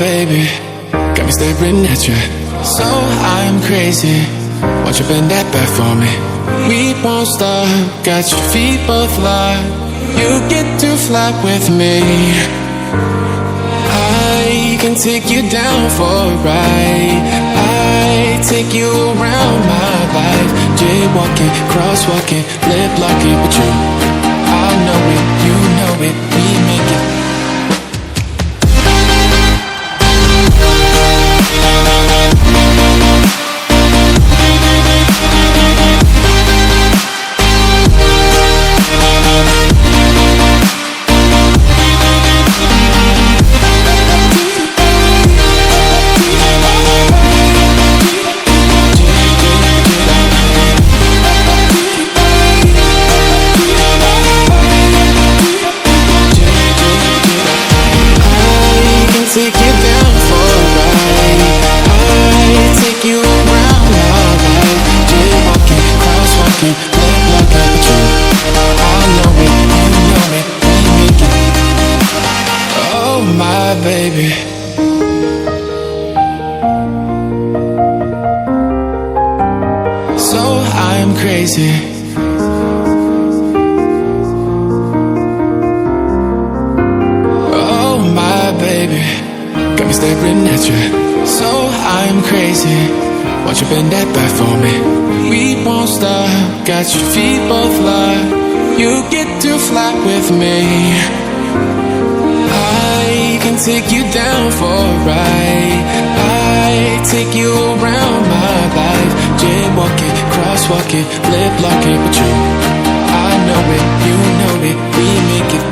baby, got me staring at you. So I'm crazy, won't you bend that back for me? We won't stop, got your feet both locked. You get to fly with me. I can take you down for a ride. I take you around my life. Jaywalking, crosswalking, lip locking, but you, I know it, you know it, we make it. Take you down for a ride. I take you around my life. Jaywalking, crosswalking, lip locking, but you, I know it, you know it, we make it. Oh my baby, so I'm crazy. Oh my baby, got me staring at you. So I'm crazy, won't you bend that back for me? We won't stop, got your feet both locked. You get to fly with me. I can take you down for a ride. I take you around my life. Jaywalking, crosswalking, lip locking, but you, I know it, you know it, we make it.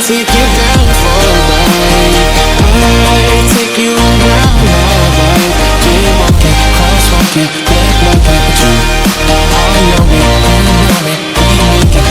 Take you down for a ride. I take you around my life. Jaywalking, crosswalking, lip locking, but you, I know it, you know it, we make it.